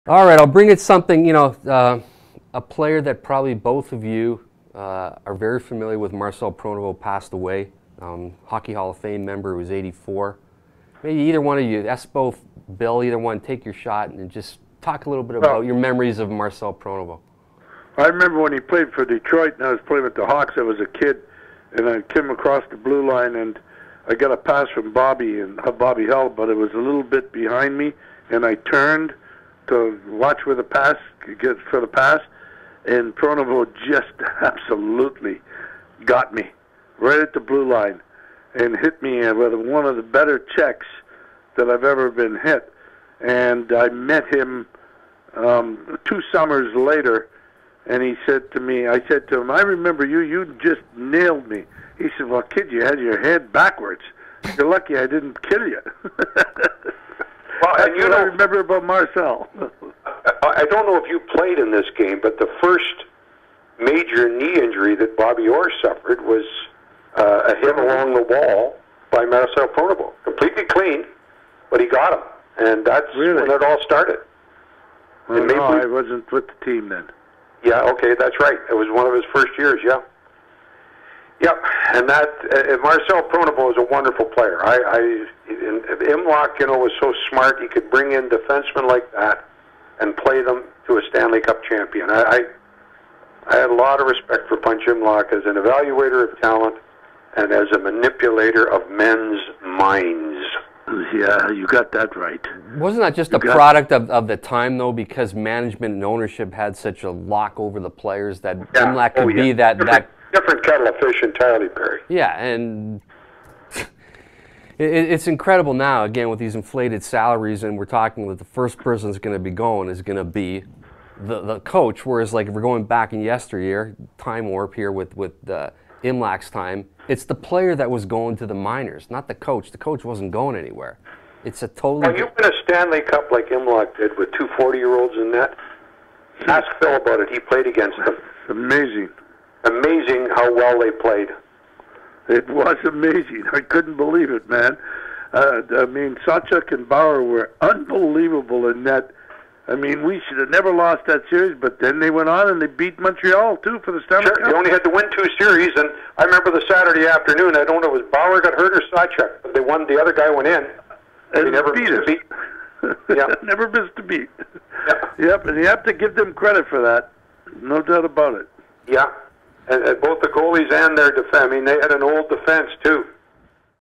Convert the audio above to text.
All right, I'll bring it something, a player that probably both of you are very familiar with. Marcel Pronovost passed away, Hockey Hall of Fame member who was 84. Maybe either one of you, that's both, Bill, either one, take your shot and just talk a little bit about your memories of Marcel Pronovost. I remember when he played for Detroit and I was playing with the Hawks. I was a kid, and I came across the blue line, and I got a pass from Bobby, and Bobby held, but it was a little bit behind me, and I turned to watch where the pass get for the pass, and Pronovost just absolutely got me right at the blue line and hit me with one of the better checks that I've ever been hit. And I met him 2 summers later, and he said to me, I said to him, "I remember you. You just nailed me." He said, "Well, kid, you had your head backwards. You're lucky I didn't kill you." Well, That's and what I remember about Marcel. I don't know if you played in this game, but the first major knee injury that Bobby Orr suffered was a hit along the wall by Marcel Pronovost. Completely clean, but he got him. And that's when it all started. Well, no, I wasn't with the team then. Yeah, okay, that's right. It was one of his first years, yeah. Yep, and that Marcel Pronovost was a wonderful player. Imlach, was so smart. He could bring in defensemen like that and play them to a Stanley Cup champion. I had a lot of respect for Punch Imlach as an evaluator of talent and as a manipulator of men's minds. Yeah, you got that right. Wasn't that just a product of the time, though, because management and ownership had such a lock over the players that Imlach could be that different kettle of fish entirely, Perry. Yeah, and it's incredible now, again, with these inflated salaries, and we're talking that the first person that's going to be going is going to be the coach, whereas like if we're going back in yesteryear, time warp here with Imlach's time, it's the player that was going to the minors, not the coach. The coach wasn't going anywhere. It's a totally... Well, you win a Stanley Cup like Imlach did with 2 40-year-olds in net. Ask Phil about it. He played against them. Amazing. Amazing how well they played. It was amazing. I couldn't believe it, man. I mean, Sawchuk and Bauer were unbelievable in net. I mean, we should have never lost that series, but then they went on and they beat Montreal, too, for the Stanley Cup. Sure, you only had to win 2 series, and I remember the Saturday afternoon, I don't know if it was Bauer got hurt or Sawchuk, but they won, the other guy went in. And they never beat us. Yeah. Never missed a beat. Yeah. Yep, and you have to give them credit for that. No doubt about it. Yeah. And both the goalies and their defense. I mean, they had an old defense, too.